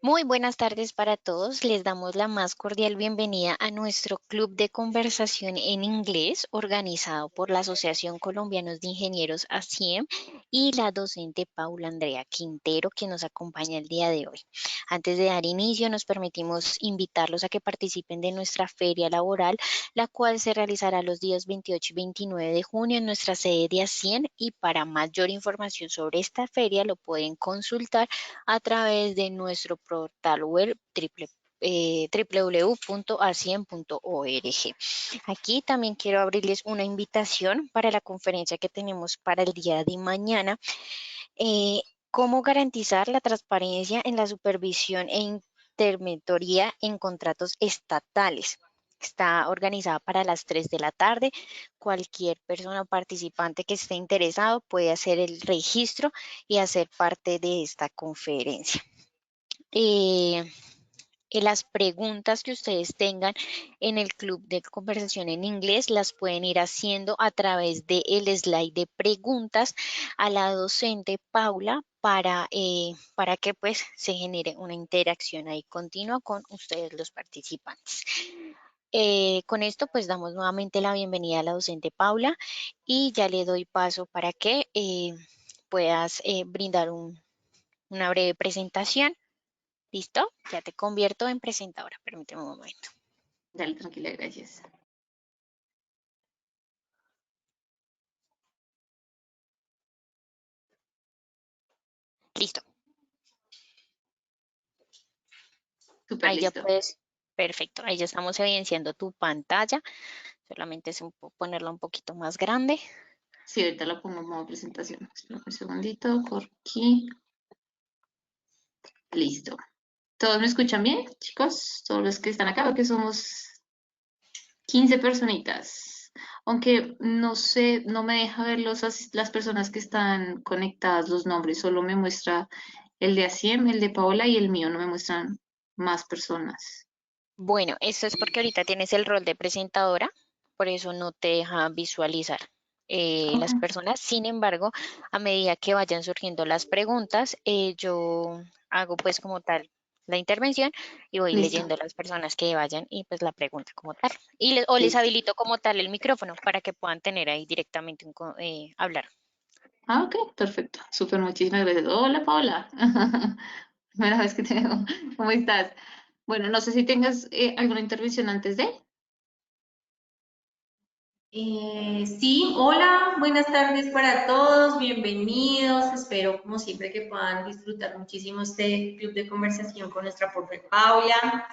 Muy buenas tardes para todos. Les damos la más cordial bienvenida a nuestro club de conversación en inglés organizado por la Asociación Colombianos de Ingenieros Aciem y la docente Paula Andrea Quintero que nos acompaña el día de hoy. Antes de dar inicio, nos permitimos invitarlos a que participen de nuestra feria laboral, la cual se realizará los días 28 y 29 de junio en nuestra sede de Aciem y para mayor información sobre esta feria lo pueden consultar a través de nuestro portal web www.acien.org. Aquí también quiero abrirles una invitación para la conferencia que tenemos para el día de mañana. eh, ¿Cómo garantizar la transparencia en la supervisión e interventoría en contratos estatales? Está organizada para las 3 de la tarde. Cualquier persona o participante que esté interesado puede hacer el registro y hacer parte de esta conferencia. Eh, las preguntas que ustedes tengan en el club de conversación en inglés las pueden ir haciendo a través del slide de preguntas a la docente Paula para que pues se genere una interacción ahí continua con ustedes los participantes. Con esto pues damos nuevamente la bienvenida a la docente Paula y ya le doy paso para que puedas brindar una breve presentación. ¿Listo? Ya te convierto en presentadora. Permíteme un momento. Dale, tranquila, gracias. Listo. Súper Ahí ya listo. puedes. Perfecto. Ahí ya estamos evidenciando tu pantalla. Solamente es ponerla un poquito más grande. Sí, ahorita lo pongo en modo presentación. Espera un segundito, por aquí. Listo. ¿Todos me escuchan bien, chicos? Todos los que están acá, porque somos 15 personitas. Aunque no sé, no me deja ver las personas que están conectadas, los nombres, solo me muestra el de Aciem, el de Paola y el mío, no me muestran más personas. Bueno, eso es porque ahorita tienes el rol de presentadora, por eso no te deja visualizar Ok, las personas. Sin embargo, a medida que vayan surgiendo las preguntas, yo hago pues como tal la intervención y voy listo, leyendo las personas que vayan y pues la pregunta como tal. O les listo. habilito como tal el micrófono para que puedan tener ahí directamente hablar. Ah, ok, perfecto. Súper, muchísimas gracias. Hola, Paola. Primera vez que te veo. ¿Cómo estás? Bueno, no sé si tengas alguna intervención antes de. Sí, hola, buenas tardes para todos, bienvenidos. Espero, como siempre, que puedan disfrutar muchísimo este club de conversación con nuestra profe Paula.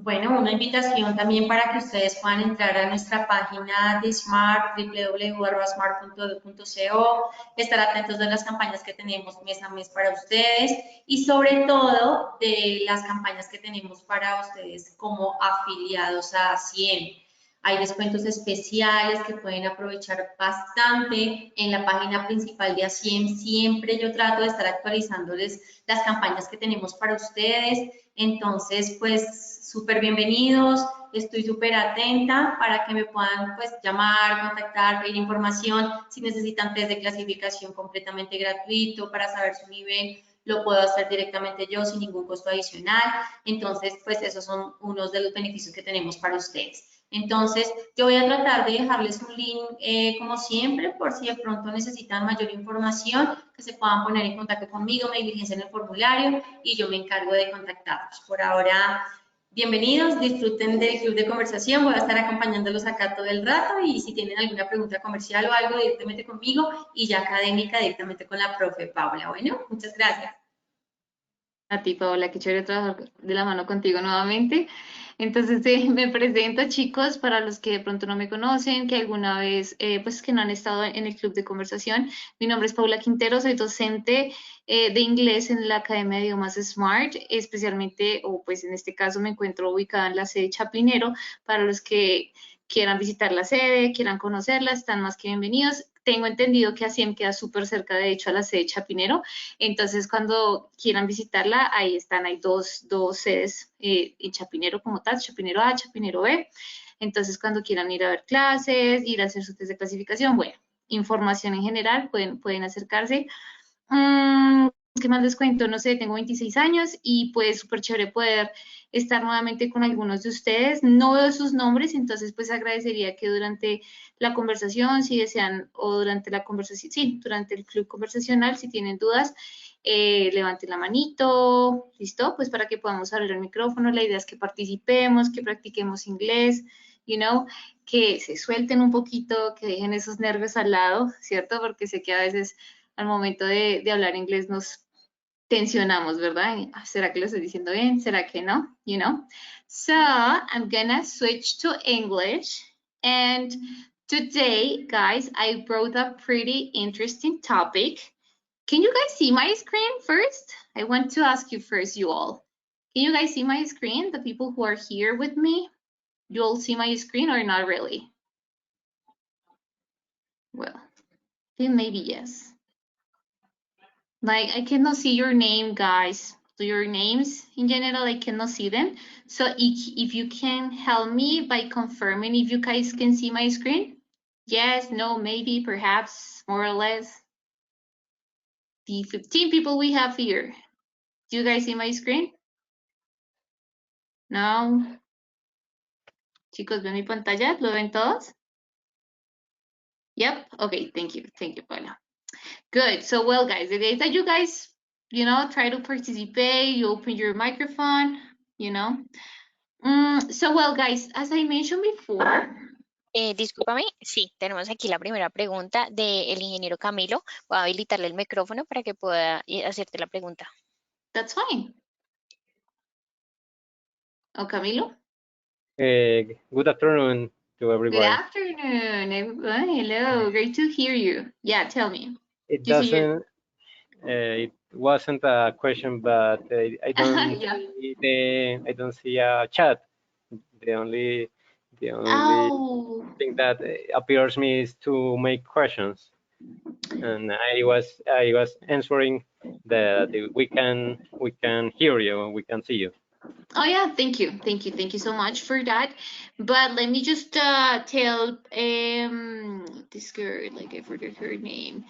Bueno, una invitación también para que ustedes puedan entrar a nuestra página de Smart, www.smart.co, estar atentos de las campañas que tenemos mes a mes para ustedes y sobre todo de las campañas que tenemos para ustedes como afiliados a Aciem. Hay descuentos especiales que pueden aprovechar bastante en la página principal de Aciem. Siempre yo trato de estar actualizándoles las campañas que tenemos para ustedes. Entonces, pues, súper bienvenidos. Estoy súper atenta para que me puedan, pues, llamar, contactar, pedir información. Si necesitan test de clasificación completamente gratuito para saber su nivel, lo puedo hacer directamente yo sin ningún costo adicional. Entonces, pues, esos son unos de los beneficios que tenemos para ustedes. Entonces, yo voy a tratar de dejarles un link, como siempre, por si de pronto necesitan mayor información, que se puedan poner en contacto conmigo, me diligencian el formulario y yo me encargo de contactarlos. Por ahora, bienvenidos, disfruten del club de conversación, voy a estar acompañándolos acá todo el rato y si tienen alguna pregunta comercial o algo, directamente conmigo y ya académica, directamente con la profe Paula. Bueno, muchas gracias. A ti, Paola, qué chévere trabajar de la mano contigo nuevamente. Entonces, me presento, chicos, para los que de pronto no me conocen, que alguna vez, pues, que no han estado en el club de conversación. Mi nombre es Paula Quintero, soy docente de inglés en la Academia de Idiomas Smart, especialmente, o pues en este caso me encuentro ubicada en la sede Chapinero. Para los que quieran visitar la sede, quieran conocerla, están más que bienvenidos. Tengo entendido que Aciem queda súper cerca, de hecho, a la sede Chapinero. Entonces, cuando quieran visitarla, ahí están, hay dos sedes en Chapinero como tal, Chapinero A, Chapinero B. Entonces, cuando quieran ir a ver clases, ir a hacer su test de clasificación, bueno, información en general, pueden acercarse. ¿qué más les cuento? No sé, tengo 26 años y pues súper chévere poder estar nuevamente con algunos de ustedes. No veo sus nombres, entonces pues agradecería que durante la conversación, si desean, o durante la conversación, sí, durante el club conversacional, si tienen dudas, levanten la manito, ¿listo? Pues para que podamos abrir el micrófono. La idea es que participemos, que practiquemos inglés, you know, que se suelten un poquito, que dejen esos nervios al lado, ¿cierto? Porque sé que a veces al momento de hablar inglés nos tensionamos, ¿verdad? ¿Será que lo estoy diciendo bien? ¿Será que no? You know? So, I'm gonna switch to English. And today, guys, I brought a pretty interesting topic. Can you guys see my screen first? I want to ask you first, you all. Can you guys see my screen? The people who are here with me? You all see my screen or not really? Well, then maybe yes. Like, I cannot see your name, guys. So your names in general, I cannot see them. So if you can help me by confirming if you guys can see my screen. Yes, no, maybe, perhaps, more or less. The 15 people we have here. Do you guys see my screen? No. Chicos, ¿ven mi pantalla? ¿Lo ven todos? Yep. Okay, thank you. Thank you, Paula. Good. So, well, guys, the idea is that you guys, you know, try to participate, you open your microphone, you know. So, well, guys, as I mentioned before, Discúlpame, sí, tenemos aquí la primera pregunta del ingeniero Camilo. Voy a habilitarle el micrófono para que pueda hacerte la pregunta. that's fine. Oh, Camilo? Good afternoon to Good everybody. afternoon. Hello, great to hear you. Yeah, tell me. It You see your... doesn't. It wasn't a question, but I don't Yeah. see I don't see a chat. The only Oh, thing that appears me is to make questions, and I was answering that we can hear you, we can see you. oh yeah, thank you. Thank you so much for that. But let me just tell this girl, like I forgot her name.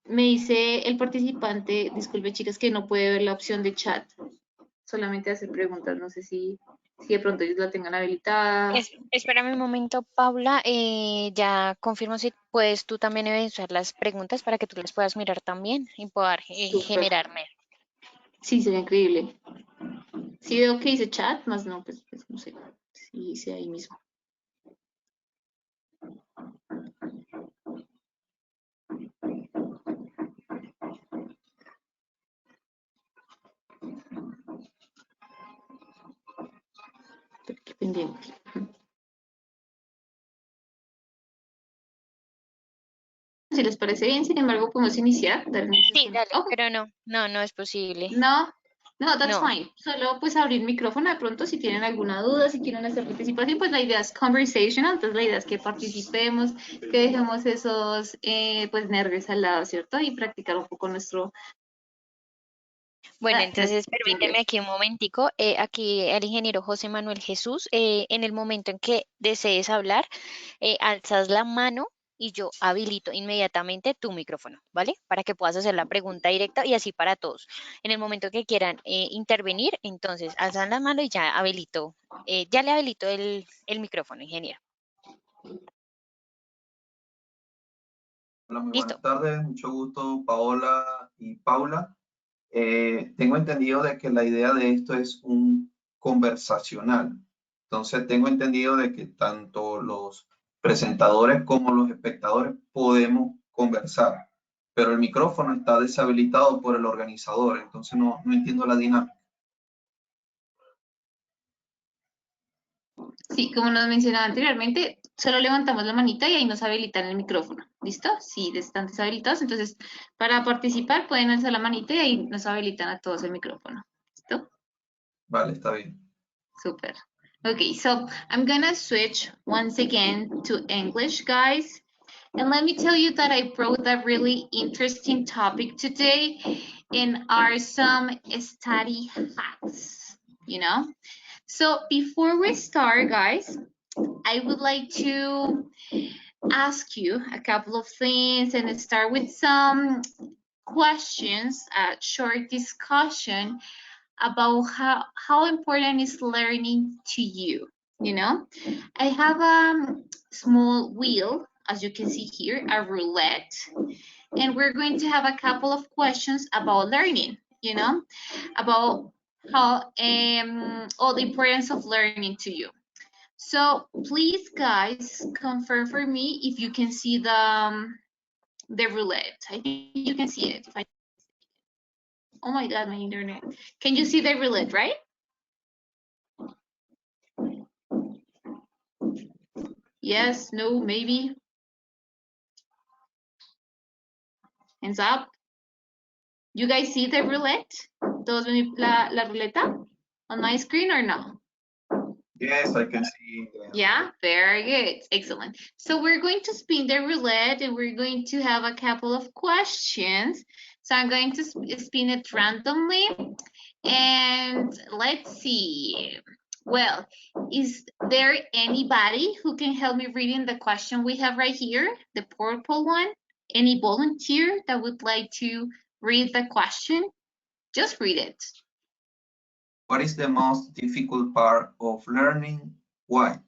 Me dice el participante, disculpe chicas, que no puede ver la opción de chat. Solamente hacer preguntas, no sé si de pronto ellos la tengan habilitada. Espérame un momento, Paula. Ya confirmo si puedes tú también evidenciar las preguntas para que tú las puedas mirar también y poder Súper. generarme. Sí, sería increíble. Sí veo que dice chat, más no, pues no sé. Sí, dice ahí mismo. Pero qué pendiente. Si les parece bien, sin embargo, podemos iniciar. Dar Sí, iniciación. dale, Ok. pero no es posible. No, no, that's No. fine. Solo pues abrir micrófono de pronto si tienen alguna duda, si quieren hacer participación, pues la idea es conversational, entonces la idea es que participemos, que dejemos esos pues nervios al lado, ¿cierto? Y practicar un poco nuestro Bueno, entonces permíteme inglés. aquí un momentico. Aquí el ingeniero José Manuel Jesús, en el momento en que desees hablar, alzas la mano y yo habilito inmediatamente tu micrófono, ¿vale? Para que puedas hacer la pregunta directa y así para todos. En el momento que quieran intervenir, entonces alzan la mano y ya habilito, ya le habilito el micrófono, ingeniero. Hola, muy Listo. buenas tardes, mucho gusto, Paola y Paula. Tengo entendido de que la idea de esto es un conversacional. Entonces, tengo entendido de que tanto los presentadores como los espectadores podemos conversar, pero el micrófono está deshabilitado por el organizador, entonces no entiendo la dinámica. Sí, como nos mencionaba anteriormente, solo levantamos la manita y ahí nos habilitan el micrófono. ¿Listo? Sí, están deshabilitados. Entonces, para participar pueden alzar la manita y ahí nos habilitan a todos el micrófono. ¿Listo? Vale, está bien. Super. Okay, so I'm gonna switch once again to English, guys. And let me tell you that I brought a really interesting topic today and are some study hacks, you know? So before we start, guys, I would like to ask you a couple of things and start with some questions, a short discussion about how important is learning to you. You know, I have a small wheel, as you can see here, a roulette, and we're going to have a couple of questions about learning, you know, about how all the importance of learning to you. So please, guys, confirm for me if you can see the roulette. I think you can see it. Oh my God, my internet. Can you see the roulette, right? Yes, no, maybe. Hands up. You guys see the roulette? ¿Todos ven la ruleta on my screen or no? Yes, I can see. Yeah, very good. Excellent. So we're going to spin the roulette and we're going to have a couple of questions. So I'm going to spin it randomly and let's see. Well, is there anybody who can help me reading the question we have right here, the purple one? Any volunteer that would like to read the question? Just read it. What is the most difficult part of learning? Why?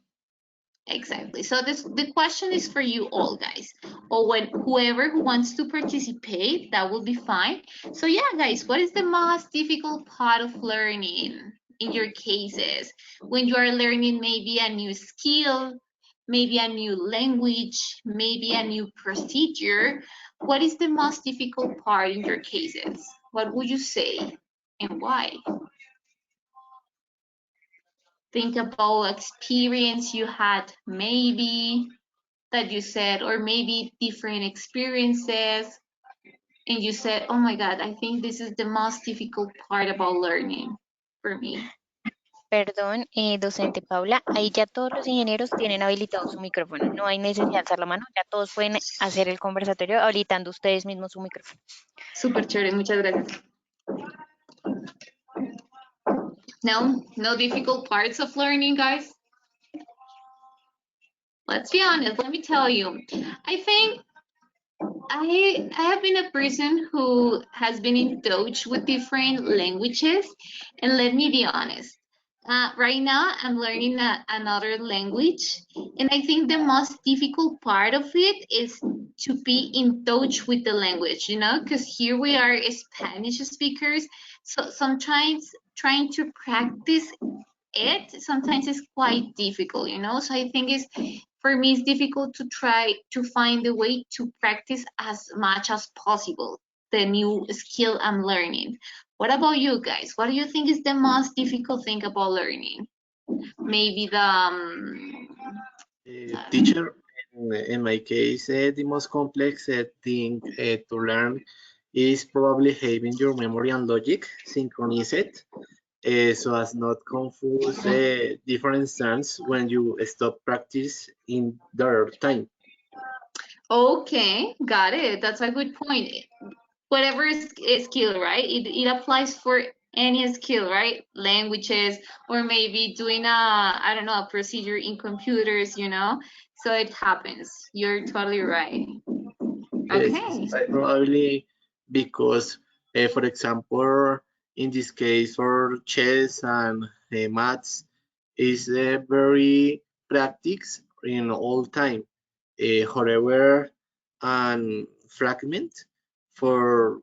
Exactly. So the question is for you all, guys, or when whoever who wants to participate, that will be fine. So yeah, guys, what is the most difficult part of learning in your cases when you are learning maybe a new skill, maybe a new language, maybe a new procedure? What is the most difficult part in your cases? What would you say and why? Think about experience you had maybe that you said, or maybe different experiences, and you said, oh my God, I think this is the most difficult part about learning for me. Perdón, docente Paula, ahí ya todos los ingenieros tienen habilitado su micrófono. No hay necesidad de alzar la mano, ya todos pueden hacer el conversatorio habilitando ustedes mismos su micrófono. Súper chévere, muchas gracias. No difficult parts of learning, guys? Let's be honest, let me tell you. I think I have been a person who has been in touch with different languages, and let me be honest. Right now, I'm learning another language, and I think the most difficult part of it is to be in touch with the language, you know, because here we are Spanish speakers, so sometimes trying to practice it sometimes is quite difficult, you know. So I think it's for me it's difficult to try to find a way to practice as much as possible the new skill I'm learning. What about you guys? What do you think is the most difficult thing about learning? Maybe Teacher, in my case, the most complex thing to learn is probably having your memory and logic synchronized so as not confuse different strands when you stop practice in their time. Okay, got it. That's a good point. Whatever is skill, right? It applies for any skill, right? Languages, or maybe doing I don't know, a procedure in computers, you know? So it happens. You're totally right. Okay. Yes, probably because, for example, in this case for chess and maths, is very practice in all time. However, and fragment for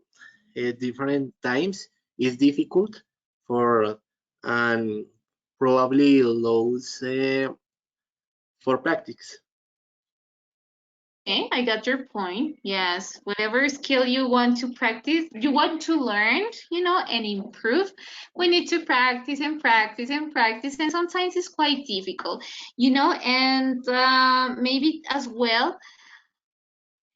different times is difficult for and probably lows for practice. Okay, I got your point. Yes, whatever skill you want to practice, you want to learn, you know, and improve, we need to practice and practice and practice. And sometimes it's quite difficult, you know, and maybe as well,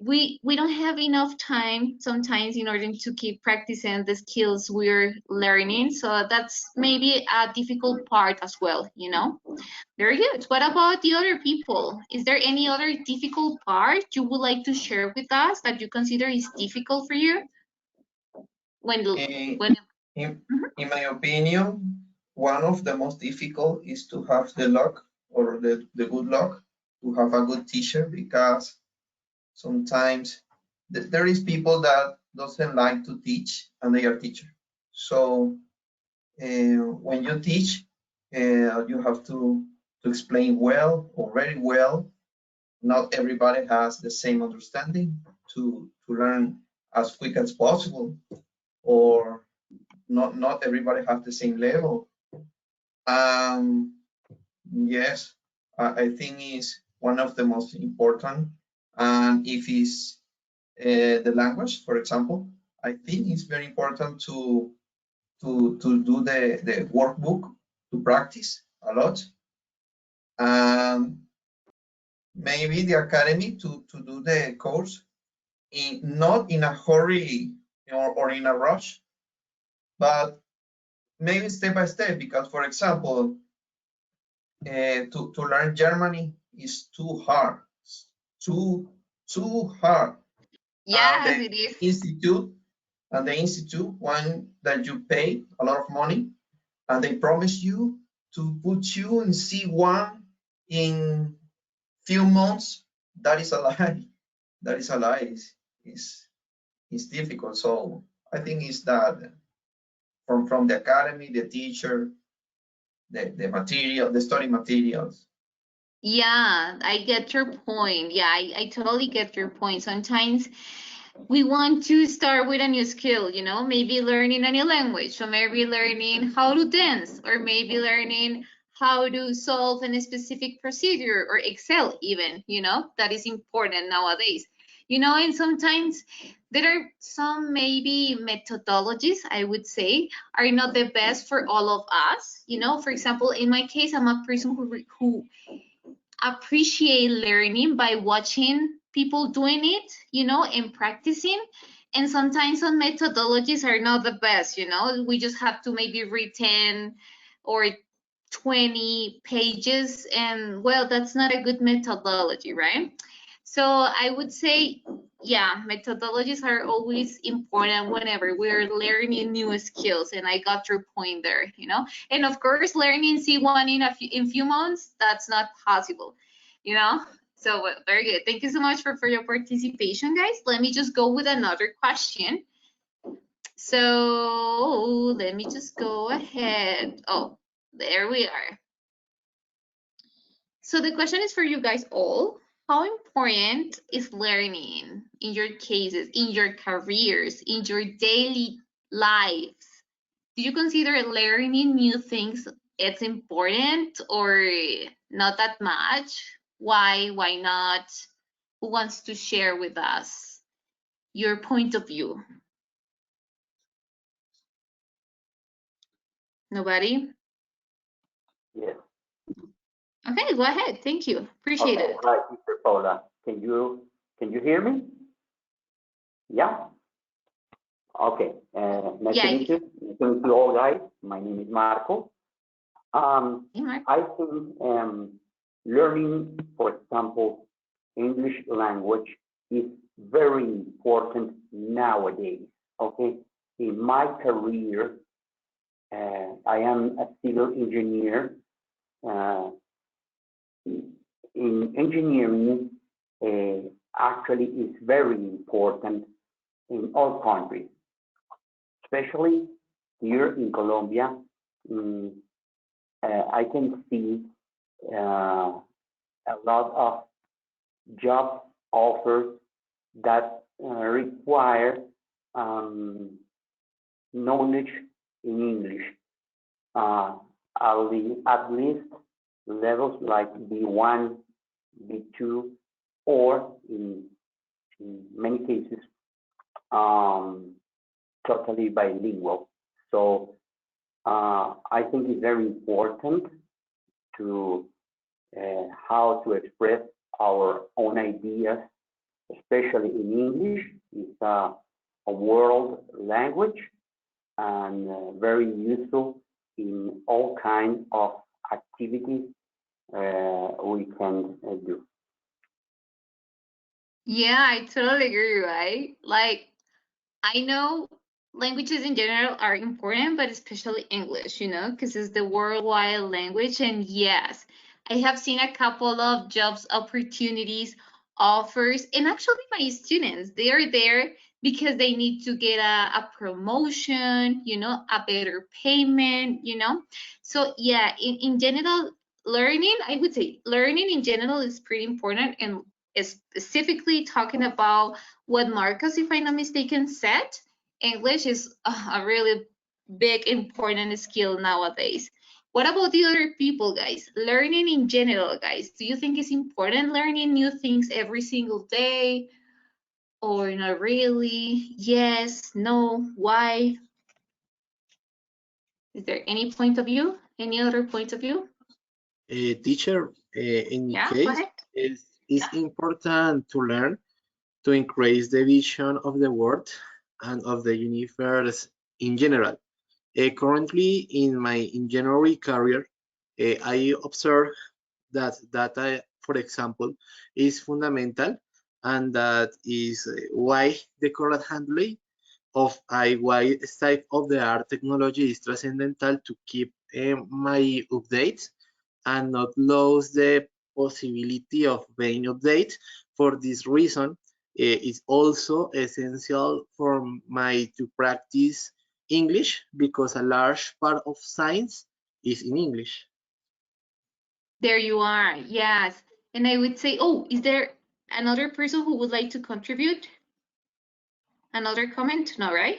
we don't have enough time sometimes in order to keep practicing the skills we're learning. So that's maybe a difficult part as well, you know. Very good. What about the other people? Is there any other difficult part you would like to share with us that you consider is difficult for you? When In my opinion, one of the most difficult is to have the luck or the good luck to have a good teacher, because sometimes there is people that doesn't like to teach, and they are teacher. So when you teach, you have to explain well or very well. Not everybody has the same understanding to learn as quick as possible, or not everybody has the same level. Yes, I think is one of the most important. And if it's the language, for example, I think it's very important to do the workbook, to practice a lot, and maybe the academy to do the course not in a hurry or in a rush, but maybe step by step. Because, for example, to learn Germany is too hard, too hard. Yes, The it is. institute one that you pay a lot of money, and they promise you to put you in C1 in few months. That is a lie. That is a lie. It's difficult. So I think it's that from the academy, the teacher, the material, the study materials. Yeah, I get your point. Yeah, I totally get your point. Sometimes we want to start with a new skill, you know, maybe learning a new language, or maybe learning how to dance, or maybe learning how to solve a specific procedure, or Excel even, you know, that is important nowadays. You know, and sometimes there are some maybe methodologies, I would say, are not the best for all of us. You know, for example, in my case, I'm a person who appreciate learning by watching people doing it, you know, and practicing. And sometimes some methodologies are not the best, you know. We just have to maybe read 10 or 20 pages, and well, that's not a good methodology, right? So I would say, yeah, methodologies are always important whenever we're learning new skills, and I got your point there, you know. And of course, learning C1 in few months, that's not possible, you know. So very good. Thank you so much for your participation, guys. Let me just go with another question. So let me just go ahead. Oh, there we are. So the question is for you guys all. How important is learning in your cases, in your careers, in your daily lives? Do you consider learning new things it's important, or not that much? Why not? Who wants to share with us your point of view? Nobody? Yes. Okay, go ahead. Thank you. Appreciate Okay. it. Hi, Mr. Paula. Can you hear me? Yeah. Okay. Nice to Yeah. meet you. Nice to meet you all, guys. My name is Marco. Hey, Mark. I think learning, for example, English language is very important nowadays. Okay. In my career, I am a civil engineer. In engineering, actually is very important in all countries, especially here in Colombia. mm, I can see a lot of job offers that require um, knowledge in English, uh, at least levels like B1, B2, or in many cases, um, totally bilingual. So I think it's very important to how to express our own ideas, especially in English. It's a world language, and very useful in all kinds of activities we can do. Yeah, I totally agree, right? Like, I know languages in general are important, but especially English, you know, because it's the worldwide language. And yes, I have seen a couple of jobs opportunities offers, and actually my students, they are there because they need to get a promotion, you know, a better payment, you know. So yeah, in general, learning, I would say learning in general is pretty important, and specifically talking about what Marcus, if I'm not mistaken, said, English is a really big important skill nowadays. What about the other people, guys? Learning in general, guys. Do you think it's important learning new things every single day? Or not really? Yes, no, why? Is there any point of view? Any other point of view? Teacher, in my Yeah, go case, ahead. it's important to learn to increase the vision of the world and of the universe in general. Currently, in my engineering career, I observe that data, for example, is fundamental, and that is why the correct handling of a wide state-of-the-art technology is transcendental to keep my updates and not lose the possibility of being updated. For this reason, it's also essential for my to practice English because a large part of science is in English. There you are. Yes. And I would say, oh, is there another person who would like to contribute? Another comment? No, right?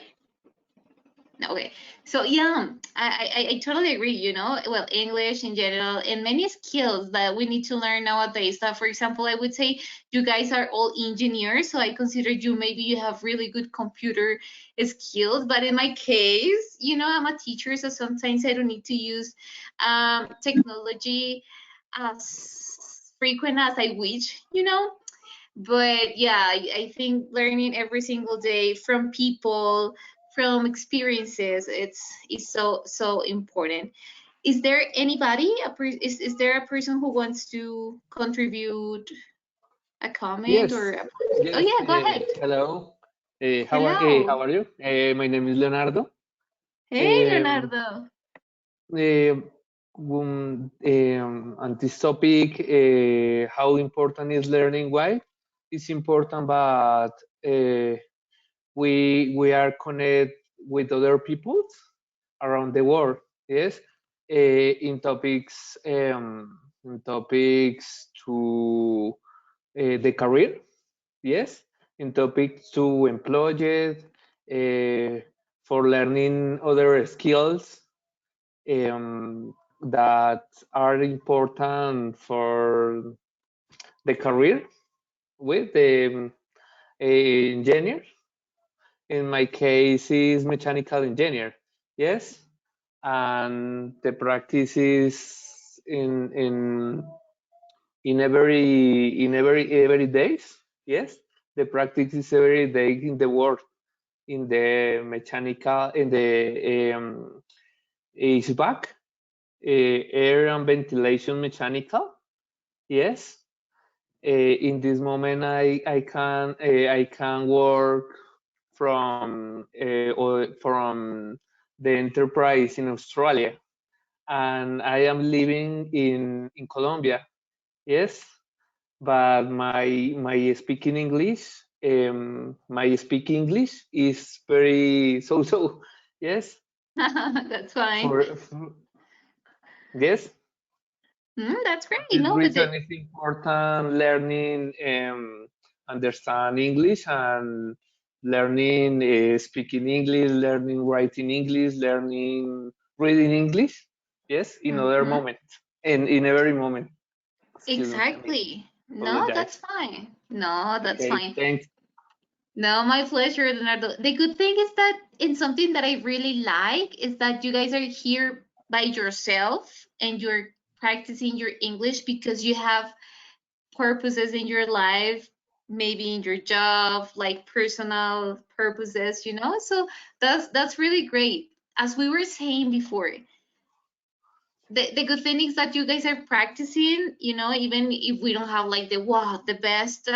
Okay, so yeah, I totally agree, you know, well, English in general and many skills that we need to learn nowadays. That, for example, I would say you guys are all engineers, so I consider you maybe you have really good computer skills. But in my case, you know, I'm a teacher, so sometimes I don't need to use technology as frequent as I wish, you know. But yeah, I think learning every single day from people, from experiences, it's so important. Is there anybody, is there a person who wants to contribute a comment Yes, or a, oh yes. yeah, go ahead. Hello. Hello. How are you? My name is Leonardo. Hey, Um, Leonardo. on this topic, how important is learning? Why? It's important, but uh, we are connected with other people around the world. Yes, in topics to the career. Yes, in topics to employees, for learning other skills that are important for the career with the engineer. In my case, is mechanical engineer. Yes, and the practice is in every days. Yes, the practice is every day in the work in the mechanical in the HVAC, air and ventilation mechanical. Yes. In this moment, I can work from the enterprise in Australia, and I am living in Colombia. Yes, but my speaking English is very so. Yes, That's fine. for yes. That's For great. this No, but reason, it's important learning, understand English, and learning speaking English, learning writing English, learning reading English. Yes, in other mhm, moment, in every moment. Excuse me, I mean, exactly. No, that's apologize. fine. No, that's Okay, fine. thanks. No, my pleasure, Leonardo. The good thing is that it's something that I really like is that you guys are here by yourself and you're practicing your English because you have purposes in your life, maybe in your job, like personal purposes, you know? So that's really great. As we were saying before, the good thing is that you guys are practicing, you know, even if we don't have like the wow, the best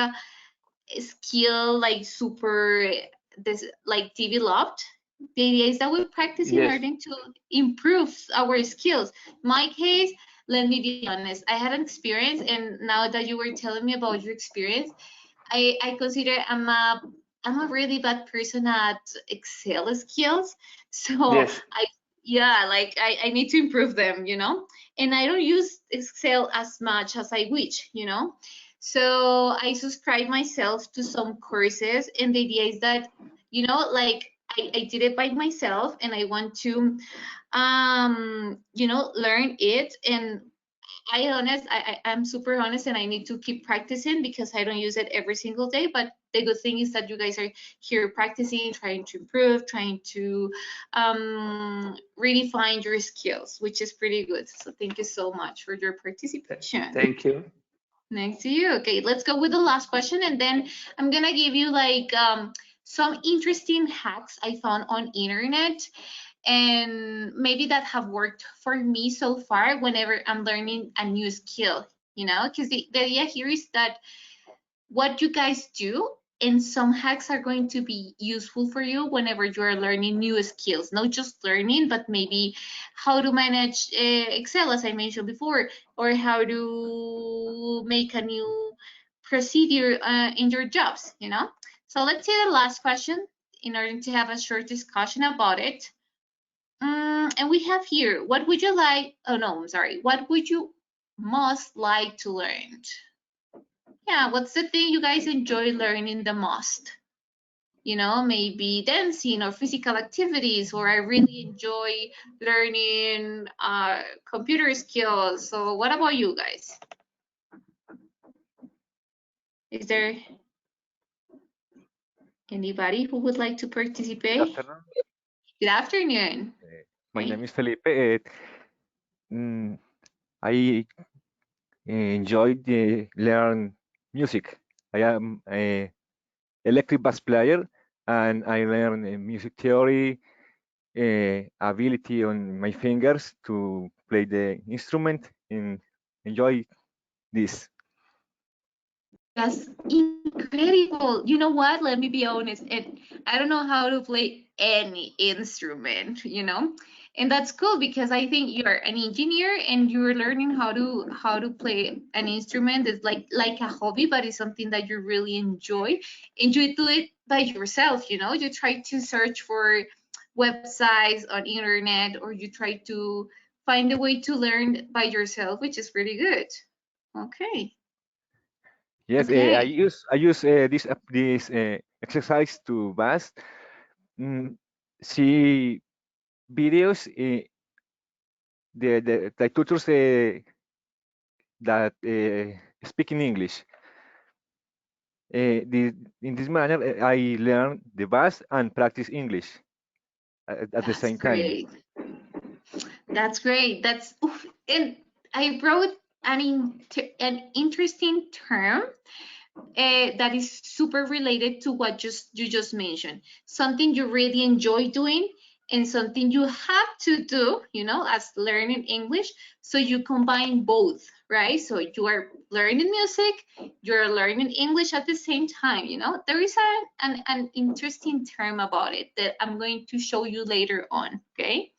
skill like super this like developed. The idea is that we practice in Yes, order to improve our skills. My case, let me be honest. I had an experience, and now that you were telling me about your experience, I consider I'm a really bad person at Excel skills. So Yes. yeah, like I need to improve them, you know? And I don't use Excel as much as I wish, you know? So I subscribe myself to some courses, and the idea is that, you know, like I did it by myself, and I want to you know, learn it. And I'm super honest, and I need to keep practicing because I don't use it every single day. But the good thing is that you guys are here practicing, trying to improve, trying to really find your skills, which is pretty good. So thank you so much for your participation. Thank you. Next to you. Okay, let's go with the last question, and then I'm gonna give you like some interesting hacks I found on internet, and maybe that have worked for me so far whenever I'm learning a new skill, you know, because the idea here is that what you guys do, and some hacks are going to be useful for you whenever you're learning new skills, not just learning, but maybe how to manage Excel, as I mentioned before, or how to make a new procedure in your jobs, you know. So let's see the last question in order to have a short discussion about it. And we have here, what would you like? Oh no, I'm sorry. What would you most like to learn? Yeah, what's the thing you guys enjoy learning the most? You know, maybe dancing or physical activities, or I really enjoy learning computer skills. So what about you guys? Is there anybody who would like to Good participate? afternoon. Good afternoon. My Hi. name is Felipe. Mm, I enjoy the learn music. I am a electric bass player, and I learn music theory, ability on my fingers to play the instrument, and enjoy this. That's incredible. You know what? Let me be honest. And I don't know how to play any instrument, you know? And that's cool because I think you're an engineer and you're learning how to play an instrument. It's like a hobby, but it's something that you really enjoy. And you do it by yourself, you know? You try to search for websites on internet, or you try to find a way to learn by yourself, which is pretty good. Okay. Yes, Okay. I use this exercise to bass. Mm, see videos. The tutors that speak in English. In this manner, I learn the bass and practice English at the That's same time. great. That's great. That's oof. And I wrote an interesting term that is super related to what you just mentioned. Something you really enjoy doing, and something you have to do, you know, as learning English. So you combine both, right? So you are learning music, you're learning English at the same time, you know. There is an interesting term about it that I'm going to show you later on, okay?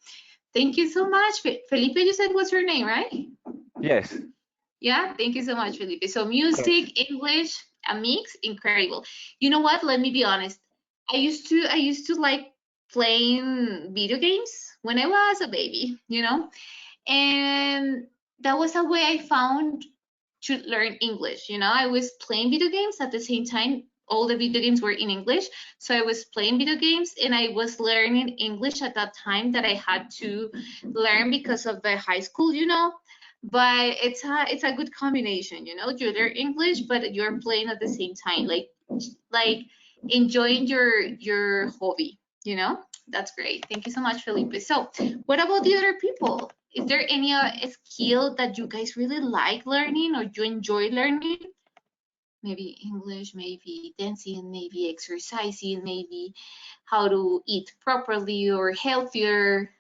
Thank you so much. Felipe, you said what's your name, right? Yes, Yeah, thank you so much, Felipe. So music, English, a mix, incredible. You know what? Let me be honest. I used to like playing video games when I was a baby, you know, and that was a way I found to learn English. You know, I was playing video games at the same time. All the video games were in English. So I was playing video games and I was learning English at that time that I had to learn because of the high school, you know. But it's a good combination, you know. You learn English, but you're playing at the same time, like enjoying your hobby, you know. That's great. Thank you so much, Felipe. So, what about the other people? Is there any skill that you guys really like learning or you enjoy learning? Maybe English, maybe dancing, maybe exercising, maybe how to eat properly or healthier,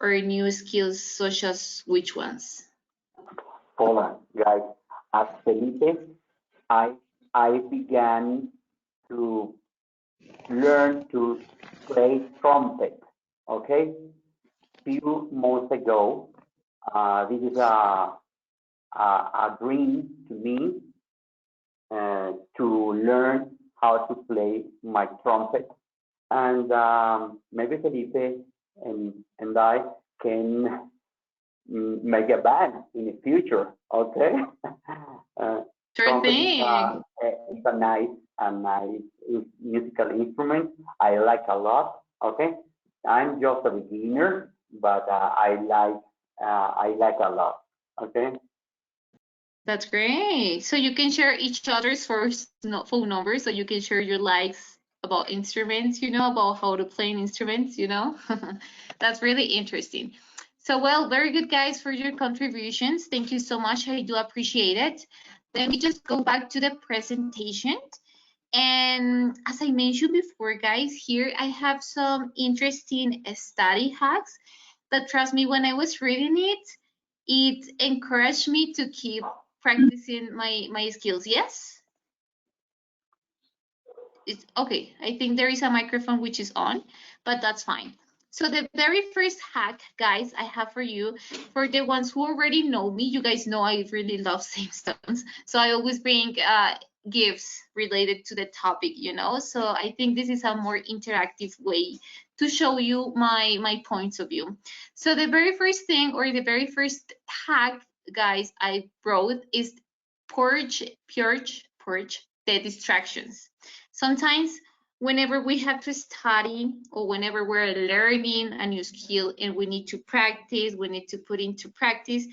or new skills such as which ones? Hold on, guys. As Felipe, I I began to learn to play trumpet. Okay, few months ago, This is a dream to me to learn how to play my trumpet. And maybe Felipe and I can make a band in the future, okay? Sure Trumpet thing. is a nice musical instrument. I like a lot, okay? I'm just a beginner, but I like a lot, okay? That's great. So you can share each other's phone numbers, so you can share your likes about instruments, about how to play instruments. That's really interesting. So, well, very good, guys, for your contributions. Thank you so much. I do appreciate it. Let me just go back to the presentation. And as I mentioned before, guys, here I have some interesting study hacks that, trust me, when I was reading it encouraged me to keep practicing my skills. Yes? It's okay. I think there is a microphone which is on, but that's fine. So the very first hack, guys, I have for you, for the ones who already know me, you guys know I really love stones. So I always bring gifts related to the topic. So I think this is a more interactive way to show you my points of view. So the very first thing, or the very first hack, guys, I brought is purge the distractions. Sometimes whenever we have to study, or whenever we're learning a new skill and we need to practice, we need to put into practice,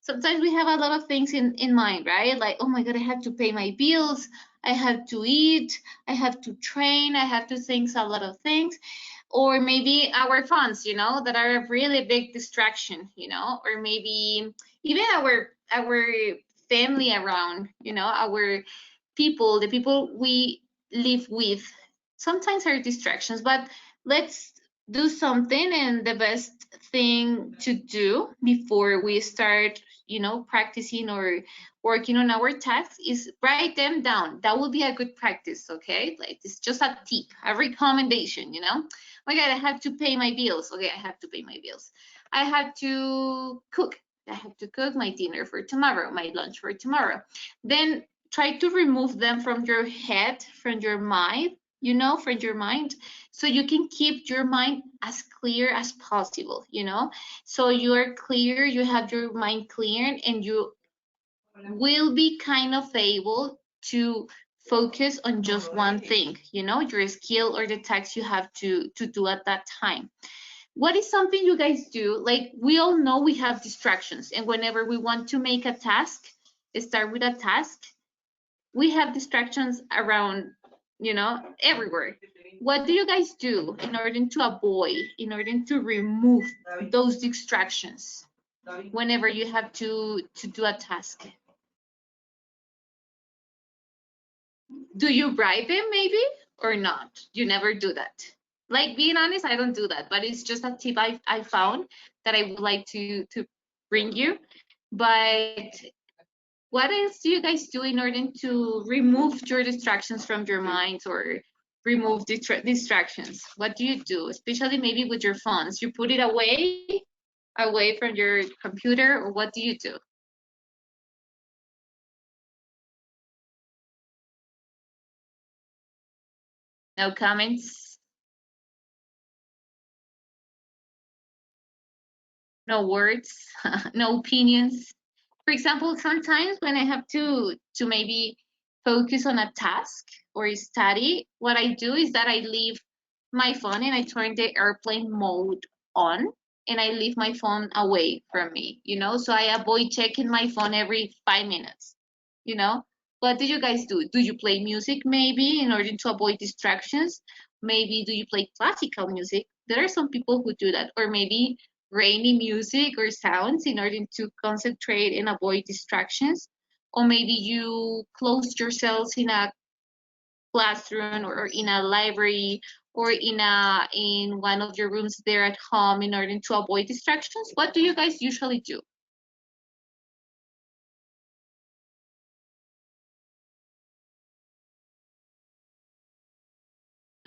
sometimes we have a lot of things in mind, right? Like, oh my God, I have to pay my bills, I have to eat, I have to train, I have to think a lot of things. Or maybe our phones, that are a really big distraction, or maybe even our family around, our people, the people we live with, sometimes are distractions. But let's do something, and the best thing to do before we start, practicing or working on our tasks is write them down. That will be a good practice, okay? Like, it's just a tip, a recommendation, Oh my God, I have to pay my bills. Okay, I have to pay my bills. I have to cook. I have to cook my dinner for tomorrow, my lunch for tomorrow. Then try to remove them from your head, from your mind, from your mind, so you can keep your mind as clear as possible, so you are clear, you have your mind clear, and you will be kind of able to focus on just one thing, your skill or the task you have to do at that time. What is something you guys do? Like, we all know we have distractions, and whenever we want to make a task, start with a task, we have distractions around, everywhere. What do you guys do in order to avoid, in order to remove those distractions whenever you have to do a task? Do you bribe them maybe, or not? You never do that. Like, being honest, I don't do that, but it's just a tip I found that I would like to bring you. But what else do you guys do in order to remove your distractions from your minds, or remove distractions? What do you do, especially maybe with your phones? You put it away from your computer, or what do you do? No comments? No words? No opinions? For example, sometimes when I have to maybe focus on a task or study, what I do is that I leave my phone and I turn the airplane mode on, and I leave my phone away from me, so I avoid checking my phone every 5 minutes, you know. What do you guys do? Do you play music maybe in order to avoid distractions? Maybe do you play classical music? There are some people who do that. Or maybe rainy music or sounds in order to concentrate and avoid distractions. Or maybe you close yourselves in a classroom, or in a library, or in one of your rooms there at home in order to avoid distractions. What do you guys usually do?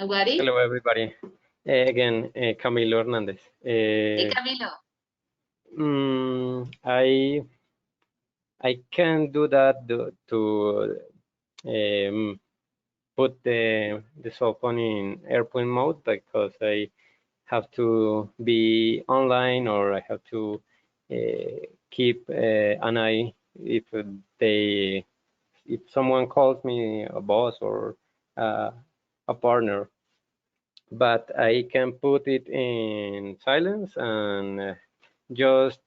Nobody? Hello, everybody. Again, Camilo Hernandez. Hey, Camilo. I can do that to put the cell phone in airplane mode because I have to be online or I have to keep an eye if they if someone calls me a boss or uh, a partner. But I can put it in silence and just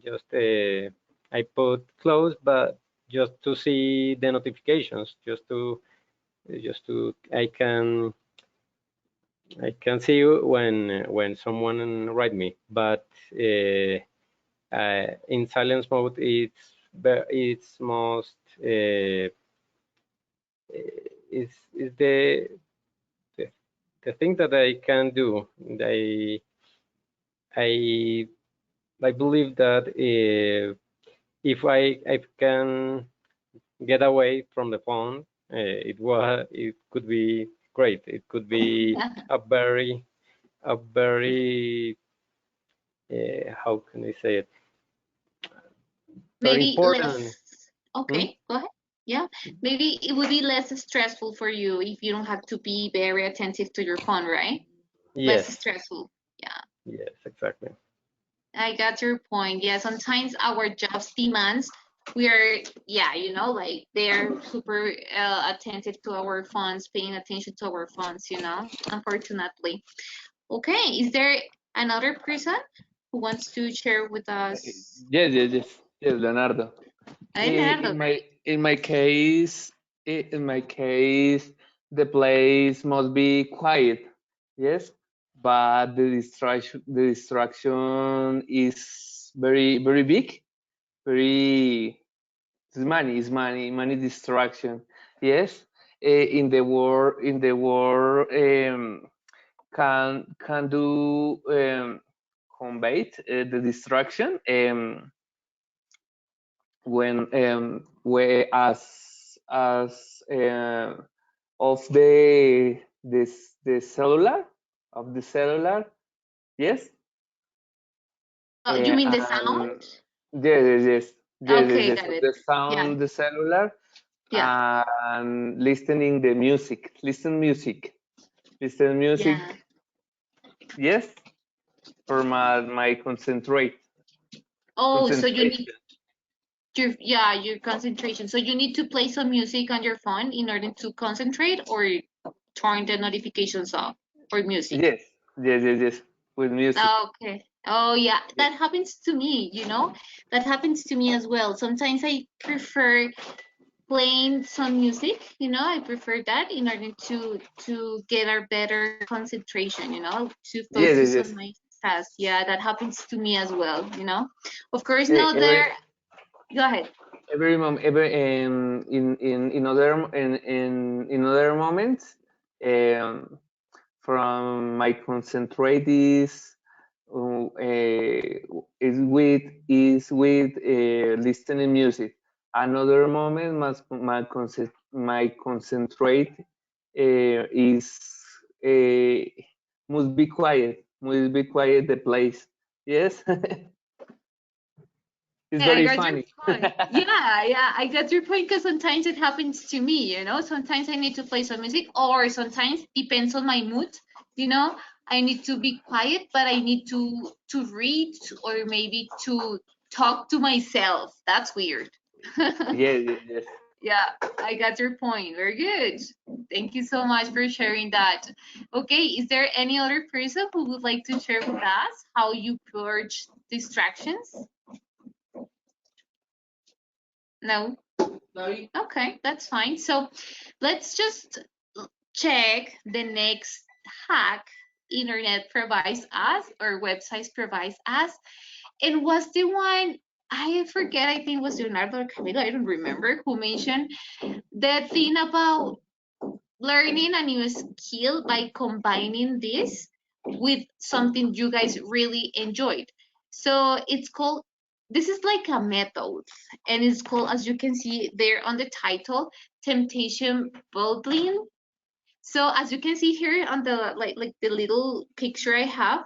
just I put close, but just to see the notifications, just to I can see when someone write me, but in silence mode it's most is the the thing that I can do. I I believe that if I can get away from the phone, it could be great. It could be a very how can I say it? Very Maybe important. less. Hmm? Okay, go ahead. Yeah, maybe it would be less stressful for you if you don't have to be very attentive to your phone, right? Less Yes, stressful. Yeah, yes, exactly. I got your point. Yeah, sometimes our jobs demands we are, yeah, like they're super attentive to our phones, paying attention to our phones, unfortunately. Okay, is there another person who wants to share with us? Yes, Leonardo. Hey, Leonardo, In great. my case, the place must be quiet. Yes, but the distraction is very big, very money distraction. Yes, in the world can do combat the distraction when where as of the cellular of the cellular. Yes. Oh, you mean the sound? And yes. Okay, got So it. the Yeah, sound, the cellular, yeah, and listening the music. Listen music. yeah. Yes, for my Oh, so you need concentration. your concentration. So you need to play some music on your phone in order to concentrate, or turn the notifications off for music. Yes. With music. Okay. Oh, yeah, Yes. that happens to me, That happens to me as well. Sometimes I prefer playing some music, I prefer that in order to get a better concentration, to focus on Yes. my task. Yeah, that happens to me as well, Of course, Eh, now Every there. Go ahead. every moment, in other moments, um, from my concentrate is with listening music. Another moment, my concentrate is uh, must be quiet the place. Yes. It's I very got your funny. point. Yeah, I got your point because sometimes it happens to me, Sometimes I need to play some music, or sometimes depends on my mood, you know. I need to be quiet, but I need to read or maybe to talk to myself. That's weird. Yes. Yeah, I got your point. Very good. Thank you so much for sharing that. Okay, is there any other person who would like to share with us how you purge distractions? No? Okay, that's fine. So let's just check the next hack internet provides us or websites provides us. And was the one I forget, I think it was Leonardo or Camilo, I don't remember who mentioned the thing about learning a new skill by combining this with something you guys really enjoyed. So it's called, this is like a method, and it's called, as you can see there on the title, temptation building. So as you can see here on the like the little picture I have,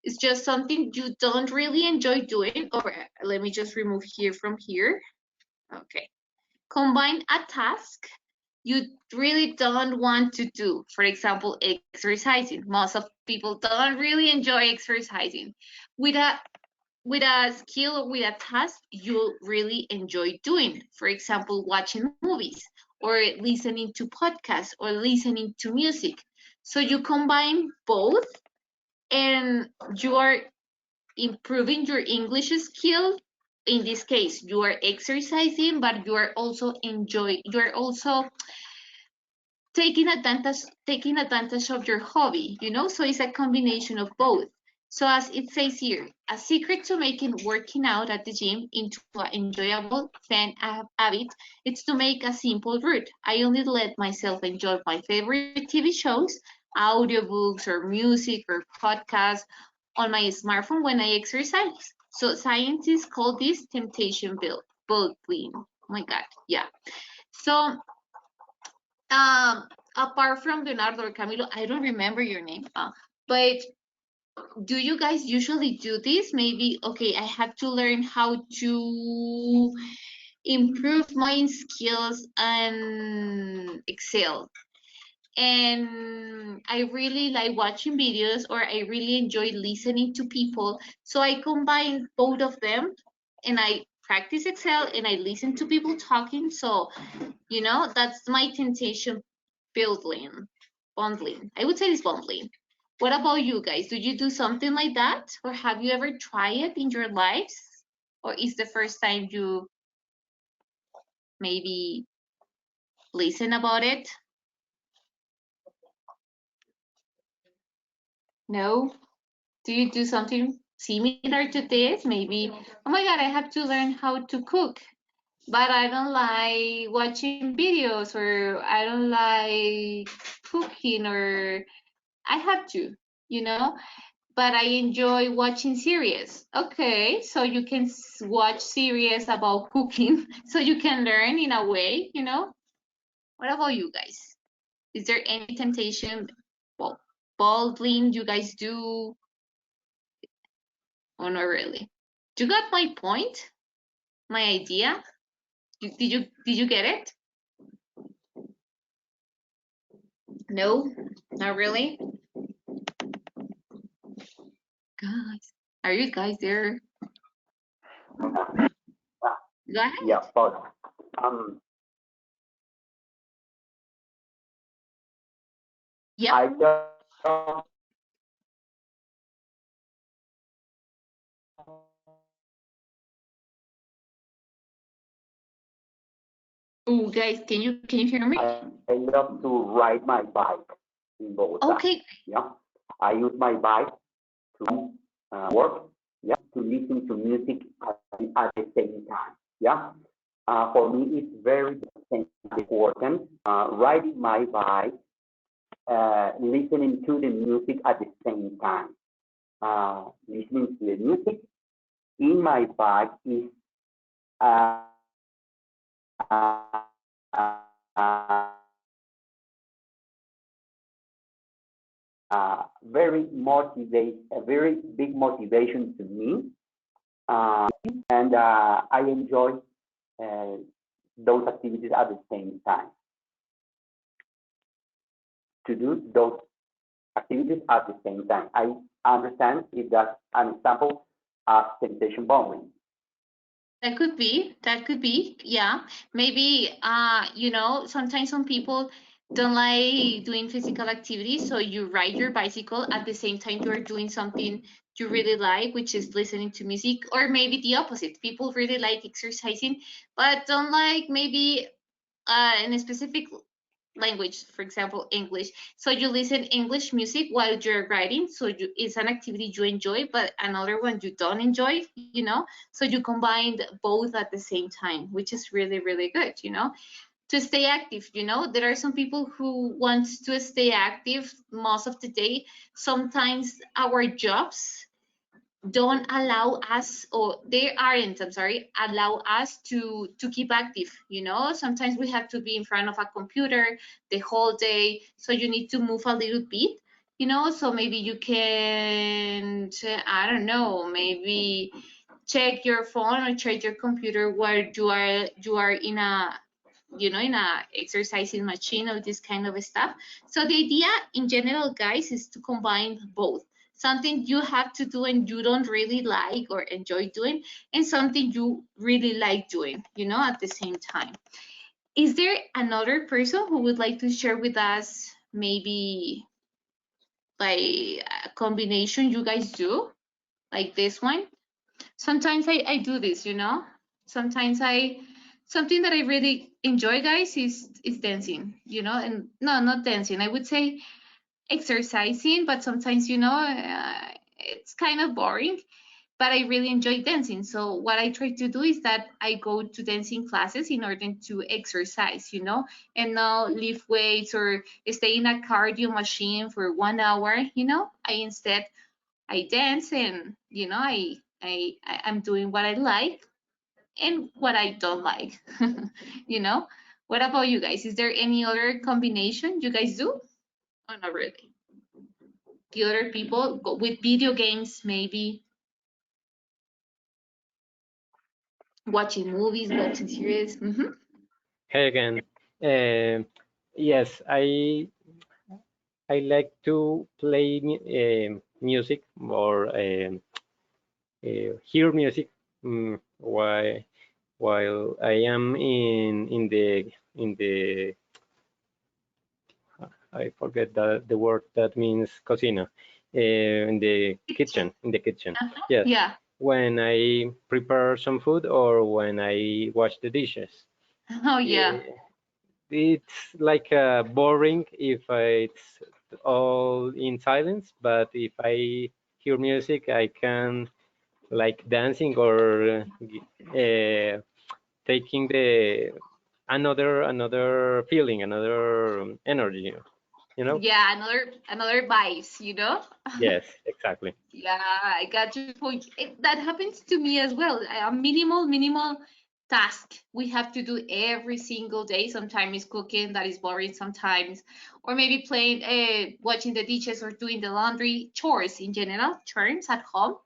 It's just something you don't really enjoy doing. Or let me just remove here from here. Okay. Combine a task you really don't want to do. For example, exercising. Most of people don't really enjoy exercising. With a skill or with a task you really enjoy doing. For example, watching movies or listening to podcasts or listening to music. So you combine both and you are improving your English skill. In this case, you are exercising, but you are also taking advantage of your hobby, you know. So it's a combination of both. So as it says here, a secret to making working out at the gym into an enjoyable fan habit is to make a simple route. I only let myself enjoy my favorite TV shows, audiobooks or music or podcasts on my smartphone when I exercise. So scientists call this temptation building. Oh my God, yeah. So um, apart from Leonardo or Camilo, I don't remember your name, but do you guys usually do this? Maybe, okay, I have to learn how to improve my skills and Excel. And I really like watching videos, or I really enjoy listening to people. So I combine both of them and I practice Excel and I listen to people talking. So, you know, that's my temptation bundling. I would say it's bundling. What about you guys? Do you do something like that? Or have you ever tried it in your lives? Or is the first time you maybe listen about it? No? Do you do something similar to this? Maybe, oh my God, I have to learn how to cook, but I don't like watching videos, or I don't like cooking, or I have to, you know, but I enjoy watching series. Okay, so you can watch series about cooking, so you can learn in a way, you know. What about you guys? Is there any temptation, well, balding you guys do, or not really? You got my point, my idea? Did you get it? No, not really. Guys, are you guys there? Go ahead. Yeah, but Yeah. I just Oh, guys, can you hear me? I love to ride my bike in Bogota. Okay. Yeah, I use my bike to work. Yeah, to listen to music at the same time. Yeah, for me it's very important. Riding my bike, listening to the music at the same time. Listening to the music in my bike is uh, uh, a very big motivation to me, and I enjoy uh, those activities at the same time. To do those activities at the same time, I understand if that's an example of temptation bombing. That could be, yeah. Maybe, you know, sometimes some people don't like doing physical activities, so you ride your bicycle at the same time you're doing something you really like, which is listening to music, or maybe the opposite. People really like exercising, but don't like maybe in a specific language, for example, English. So you listen English music while you're writing. So it's an activity you enjoy, but another one you don't enjoy, you know. So you combine both at the same time, which is really, really good, you know, to stay active. You know, there are some people who want to stay active most of the day. Sometimes our jobs don't allow us, or they aren't, I'm sorry, allow us to keep active, you know. Sometimes we have to be in front of a computer the whole day, so you need to move a little bit, you know, so maybe you can, I don't know, maybe check your phone or check your computer where you are in a, you know, in a exercising machine or this kind of stuff. So the idea in general, guys, is to combine both. Something you have to do and you don't really like or enjoy doing, and something you really like doing, you know, at the same time. Is there another person who would like to share with us maybe like a combination you guys do like this one? Sometimes I do this, you know. Sometimes something that I really enjoy, guys, is dancing, you know, and no, not dancing. I would say exercising, but sometimes, you know, it's kind of boring. But I really enjoy dancing. So what I try to do is that I go to dancing classes in order to exercise, you know, and not lift weights or stay in a cardio machine for 1 hour, you know. I dance, and you know, I'm doing what I like and what I don't like. You know, what about you guys? Is there any other combination you guys do? Oh, not really. The other people go with video games, maybe watching movies, watching series. Hey again. Yes, I like to play music or hear music while I am in the I forget the word that means cocina in the kitchen. Yes, Yeah. when I prepare some food or when I wash the dishes. Oh, yeah. It's like boring if it's all in silence, but if I hear music, I can like dancing or taking the another feeling, another energy, you know? Yeah, another vibes, you know? Yes, exactly. Yeah, I got your point. That happens to me as well. A minimal task we have to do every single day. Sometimes it's cooking, that is boring sometimes, or maybe playing, watching the dishes or doing the laundry, chores in general, chores at home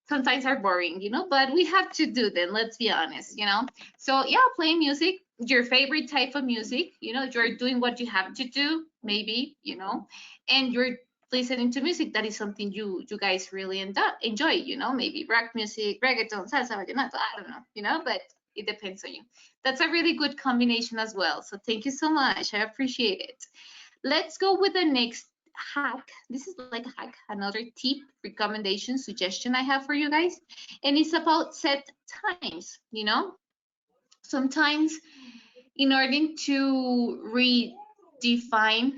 sometimes are boring, you know, but we have to do them, let's be honest, you know. So yeah, playing music, your favorite type of music, you know, you're doing what you have to do, maybe, you know, and you're listening to music that is something you guys really enjoy, you know, maybe rock music, reggaeton, salsa, vallenato, I don't know, you know, but it depends on you. That's a really good combination as well. So thank you so much. I appreciate it. Let's go with the next hack. This is like a hack, another tip, recommendation, suggestion I have for you guys. And it's about set times, you know. Sometimes in order to redefine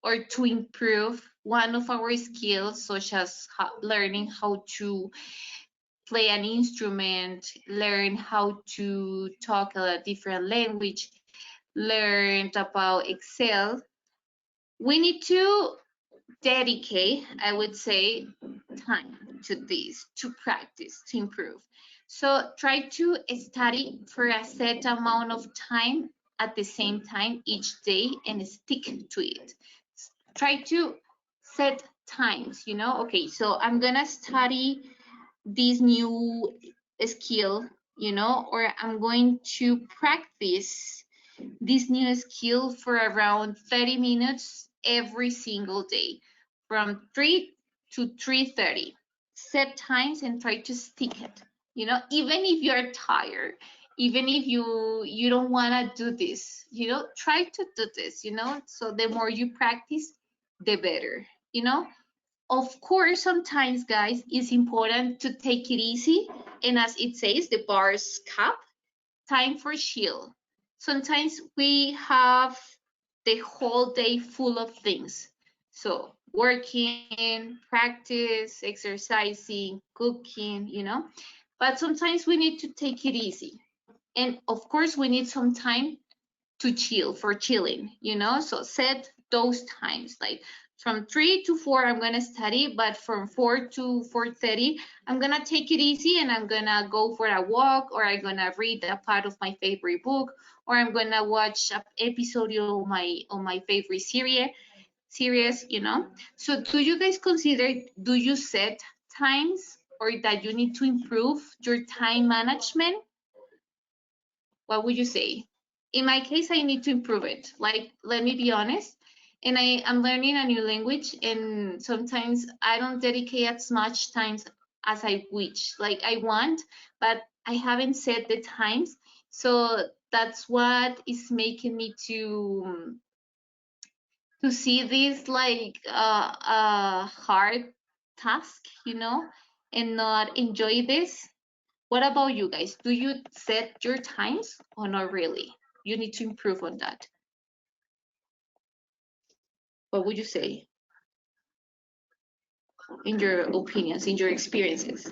or to improve one of our skills, such as learning how to play an instrument, learn how to talk a different language, learn about Excel, we need to dedicate, I would say, time to this, to practice, to improve. So try to study for a set amount of time at the same time each day and stick to it. Try to set times, you know, okay, so I'm gonna study this new skill, you know, or I'm going to practice this new skill for around 30 minutes every single day from 3 to 3:30. Set times and try to stick it. You know, even if you're tired, even if you don't want to do this, you know, try to do this, you know. So the more you practice, the better, you know. Of course, sometimes, guys, it's important to take it easy. And as it says, the bar's cap, time for chill. Sometimes we have the whole day full of things. So working, practice, exercising, cooking, you know. But sometimes we need to take it easy. And of course, we need some time to chill, for chilling, you know. So set those times, like from 3 to 4 I'm gonna study, but from 4 to 4:30 I'm gonna take it easy and I'm gonna go for a walk, or I'm gonna read a part of my favorite book, or I'm gonna watch an episode of my favorite series. serious, you know. So do you guys consider, do you set times or that you need to improve your time management? What would you say? In my case, I need to improve it. Like, let me be honest. And I am learning a new language, and sometimes I don't dedicate as much time as I wish, like I want, but I haven't set the times. So that's what is making me to see this like a hard task, you know, and not enjoy this. What about you guys? Do you set your times or not really? You need to improve on that. What would you say in your opinions, in your experiences?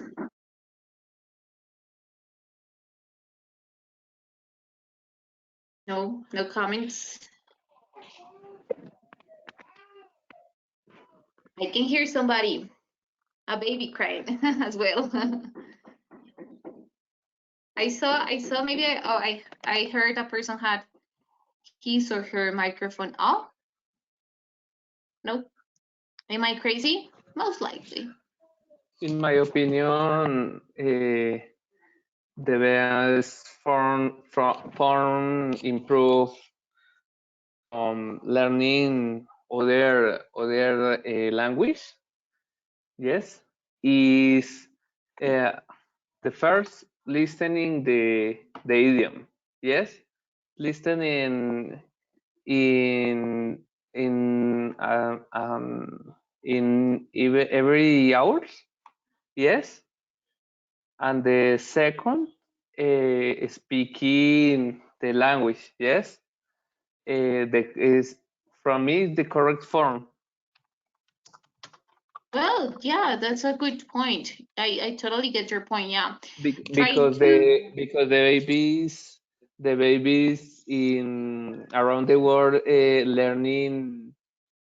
No, no comments. I can hear somebody, a baby crying as well. I saw maybe I heard a person had his or her microphone off. Nope. Am I crazy? Most likely. In my opinion, the best form improve learning other language, yes, is uh, the first listening the idiom, yes, listening in in um, um, in every hours, yes, and the second speaking the language, yes, the is from me the correct form. Well, yeah, that's a good point. I totally get your point. Yeah. Try Because to. the babies in around the world learning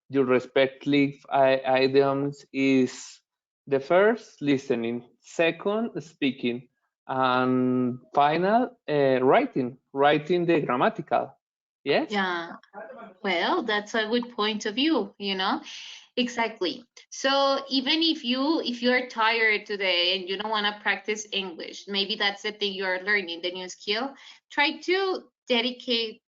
your respective items is the first listening, second speaking, and final writing the grammatical. Yes. Yeah. Well, that's a good point of view, you know. Exactly. So even if you are tired today and you don't want to practice English, maybe that's the thing you are learning, the new skill. Try to dedicate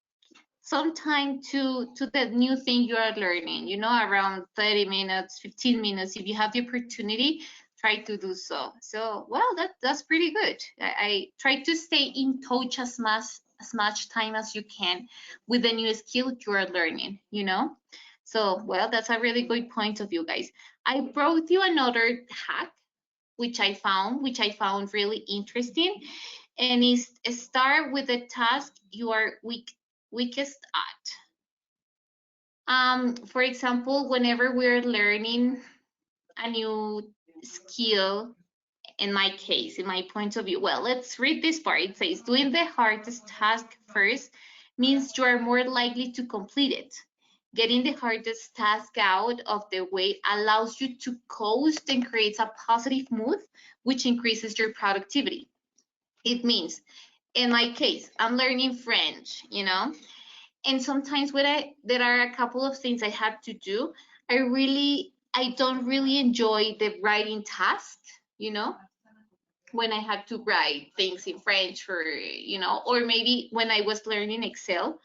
some time to the new thing you are learning, you know, around 30 minutes, 15 minutes. If you have the opportunity, try to do so. So, well, that's pretty good. I try to stay in touch as much time as you can with the new skill you are learning, you know. So, well, that's a really good point of view, guys. I brought you another hack which I found really interesting, and is start with the task you are weakest at. For example, whenever we're learning a new skill, in my case, in my point of view, well, let's read this part. It says, doing the hardest task first means you are more likely to complete it. Getting the hardest task out of the way allows you to coast and creates a positive mood, which increases your productivity. It means, in my case, I'm learning French, you know, and sometimes there are a couple of things I have to do. I don't really enjoy the writing task, you know, when I had to write things in French, or you know, or maybe when I was learning Excel,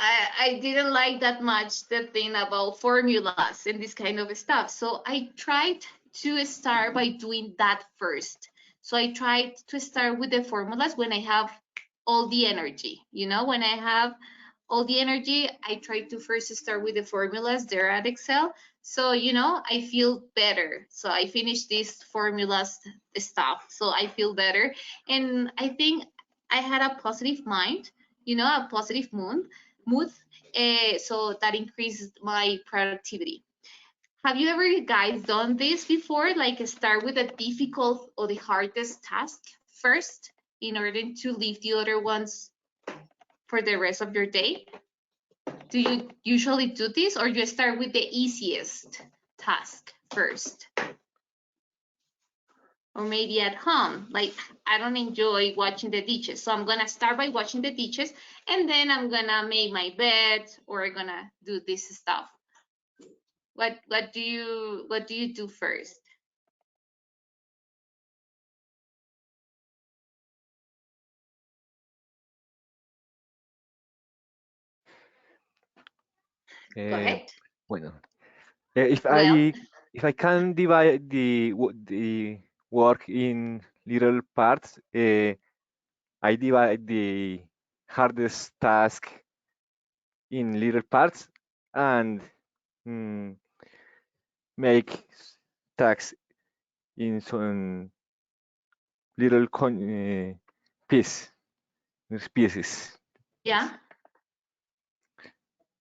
I didn't like that much the thing about formulas and this kind of stuff. So I tried to start by doing that first. So I tried to start with the formulas when I have all the energy, you know, when I have all the energy, I try to first start with the formulas there at Excel. So, you know, I feel better. So I finish this formulas stuff. So I feel better. And I think I had a positive mind, you know, a positive mood, so that increased my productivity. Have you ever guys done this before? Like start with the difficult or the hardest task first in order to leave the other ones for the rest of your day? Do you usually do this, or you start with the easiest task first? or maybe at home. Like, I don't enjoy watching the dishes, so I'm gonna start by watching the dishes, and then I'm gonna make my bed or gonna do this stuff. What do you do first? Go ahead. Bueno, if Well, I can divide the work in little parts, I divide the hardest task in little parts and mm, make tasks in some little piece, pieces. yeah.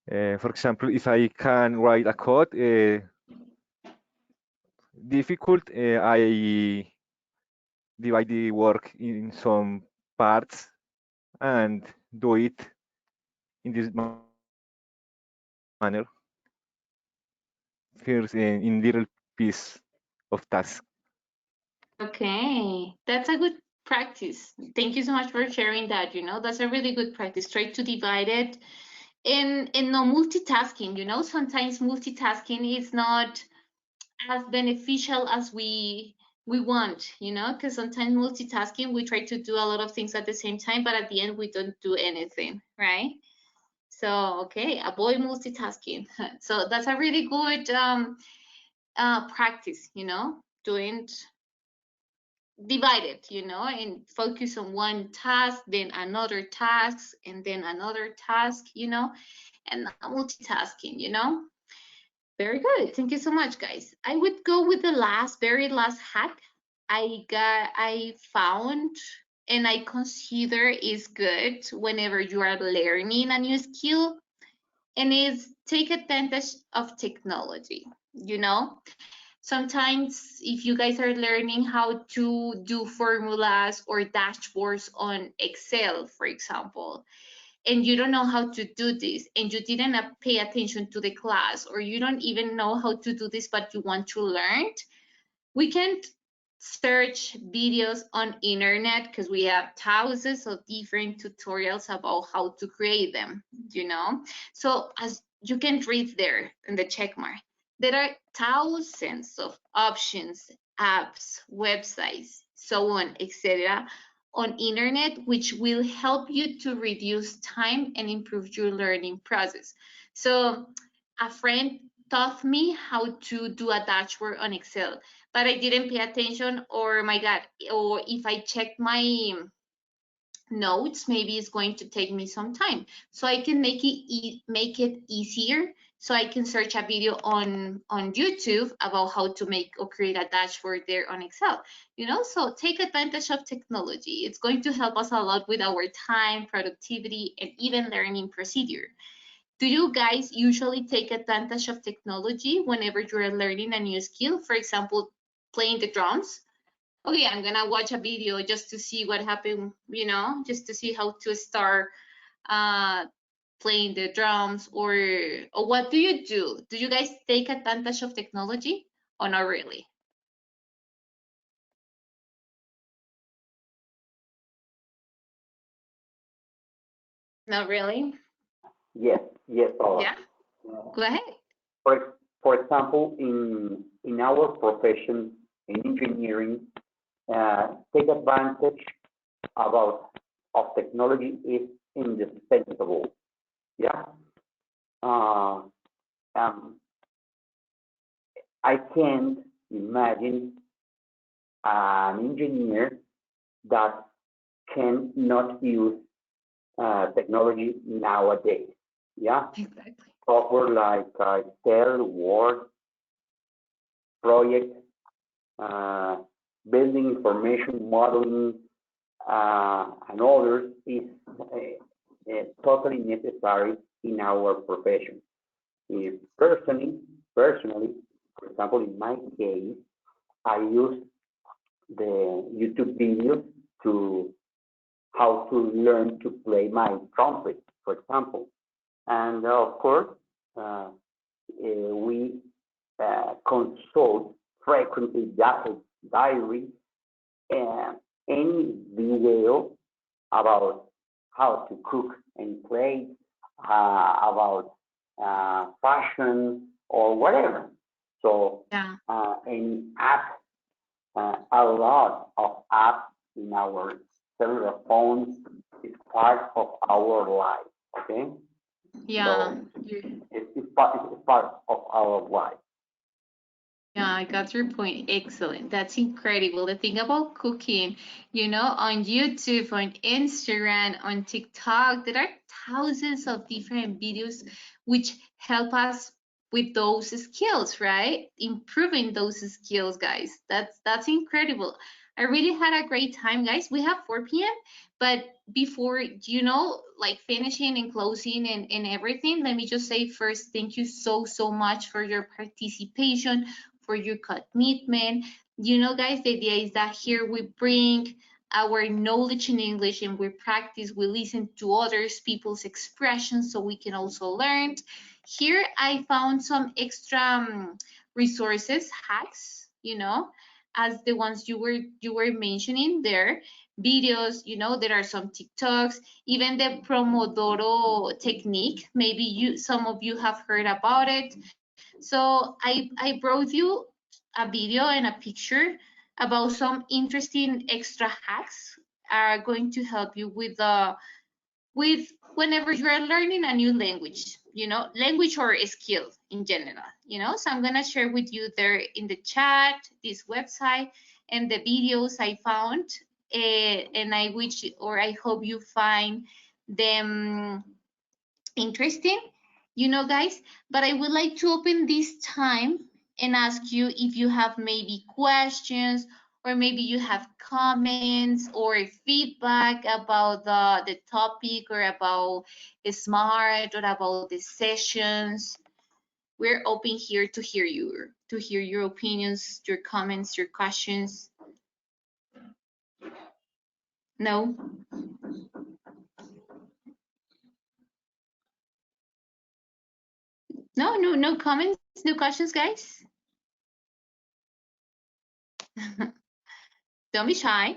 For example, if I can write a code, difficult, I divide the work in some parts and do it in this manner, first in little piece of task. Okay, that's a good practice. Thank you so much for sharing that. That's a really good practice. Try to divide it in no multitasking. Sometimes multitasking is not as beneficial as we want. Because sometimes multitasking, we try to do a lot of things at the same time, but at the end we don't do anything, right? So, okay, avoid multitasking. So that's a really good practice. Doing divided, and focus on one task, then another task, and then another task, and not multitasking. Very good. Thank you so much, guys. I would go with the very last hack I found, and I consider is good whenever you are learning a new skill, and is take advantage of technology. Sometimes if you guys are learning how to do formulas or dashboards on Excel, for example, and you don't know how to do this, and you didn't pay attention to the class, or you don't even know how to do this, but you want to learn, we can search videos on internet because we have thousands of different tutorials about how to create them. So as you can read there in the check mark, there are thousands of options, apps, websites, so on, etc., on internet, which will help you to reduce time and improve your learning process. So a friend taught me how to do a dashboard on Excel, but I didn't pay attention, or my God, or if I check my notes, maybe it's going to take me some time. So I can make it easier. So I can search a video on YouTube about how to make or create a dashboard there on Excel. So take advantage of technology. It's going to help us a lot with our time, productivity, and even learning procedure. Do you guys usually take advantage of technology whenever you're learning a new skill? For example, playing the drums. Okay, I'm gonna watch a video just to see what happened, just to see how to start uh, playing the drums, or what do you do? Do you guys take advantage of technology or not really? Not really? Yes, yes, Paula. Yeah, go ahead. For example, in our profession in engineering, take advantage about of technology is indispensable. Yeah. Uh, um, I can't imagine an engineer that cannot use technology nowadays. Yeah. Exactly. Software like Excel, Word, project, uh, building information modeling, and others is totally necessary in our profession. If personally, for example, in my case, I use the YouTube videos to how to learn to play my trumpet, for example. And of course, we consult frequently diary any video about how to cook any plate, about fashion or whatever. So Yeah. any app, a lot of apps in our cellular phones is part of our life. Okay. Yeah. So it's part of our life. Yeah, I got your point. Excellent. That's incredible. The thing about cooking, you know, on YouTube, on Instagram, on TikTok, there are thousands of different videos which help us with those skills, right? Improving those skills, guys. That's incredible. I really had a great time, guys. We have 4 p.m., but before, you know, like finishing and closing and everything, let me just say first, thank you so much for your participation, for your commitment. You know, guys, the idea is that here we bring our knowledge in English and we practice, we listen to others people's expressions so we can also learn. Here I found some extra resources, hacks, you know, as the ones you were mentioning there, videos, you know, there are some TikToks, even the Pomodoro technique. Maybe some of you have heard about it. So I brought you a video and a picture about some interesting extra hacks are going to help you with whenever you are learning a new language, you know, language or a skill in general, you know. So I'm gonna share with you there in the chat this website and the videos I found, and I wish or I hope you find them interesting, you know, guys. But I would like to open this time and ask you if you have maybe questions or maybe you have comments or feedback about the topic or about SMART or about the sessions. We're open here to hear your opinions, your comments, your questions. No? No comments, no questions, guys? Don't be shy.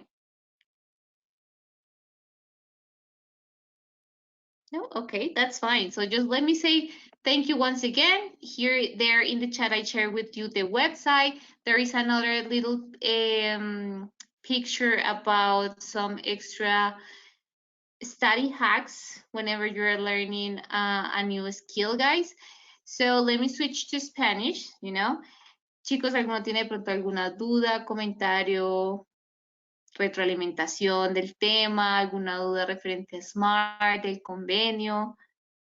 No, okay, that's fine. So just let me say thank you once again. Here, there in the chat, I share with you the website. There is another little picture about some extra study hacks whenever you're learning a new skill, guys. So let me switch to Spanish, you know. Chicos, ¿alguno tiene de pronto alguna duda, comentario, retroalimentación del tema, alguna duda referente a SMART, del convenio?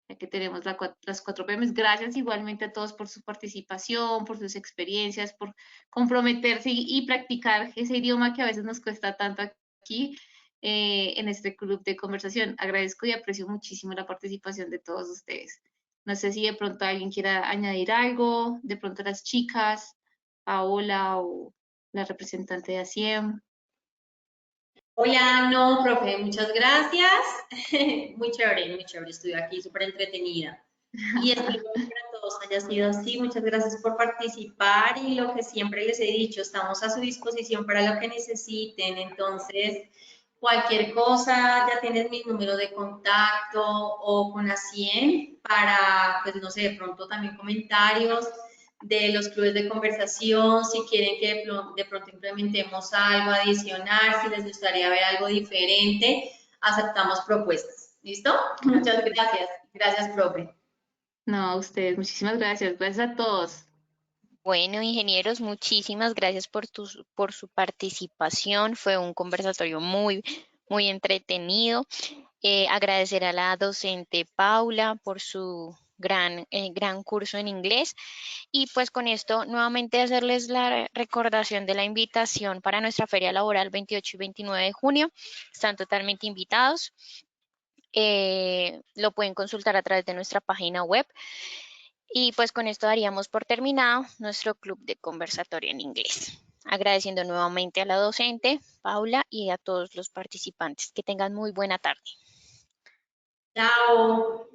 Ya que tenemos las 4 PMs. Gracias igualmente a todos por su participación, por sus experiencias, por comprometerse y practicar ese idioma que a veces nos cuesta tanto aquí en este club de conversación. Agradezco y aprecio muchísimo la participación de todos ustedes. No sé si de pronto alguien quiera añadir algo, de pronto las chicas, Paola o la representante de Aciem. Hola, no, profe, muchas gracias. Muy chévere, estoy aquí súper entretenida. Y espero que para todos haya sido así. Muchas gracias por participar y lo que siempre les he dicho, estamos a su disposición para lo que necesiten. Entonces, cualquier cosa, ya tienes mi número de contacto o con Aciem para, pues no sé, de pronto también comentarios de los clubes de conversación, si quieren que de pronto implementemos algo adicional, si les gustaría ver algo diferente, aceptamos propuestas. ¿Listo? Muchas gracias. Gracias, profe. No, a ustedes, muchísimas gracias. Gracias a todos. Bueno, ingenieros, muchísimas gracias por su participación. Fue un conversatorio muy entretenido. Agradecer a la docente Paula por su gran curso en inglés. Y pues con esto nuevamente hacerles la recordación de la invitación para nuestra feria laboral 28 y 29 de junio. Están totalmente invitados. Lo pueden consultar a través de nuestra página web. Y pues con esto daríamos por terminado nuestro club de conversatorio en inglés. Agradeciendo nuevamente a la docente, Paula, y a todos los participantes. Que tengan muy buena tarde. Chao.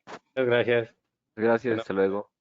Muchas gracias. Gracias, hasta luego.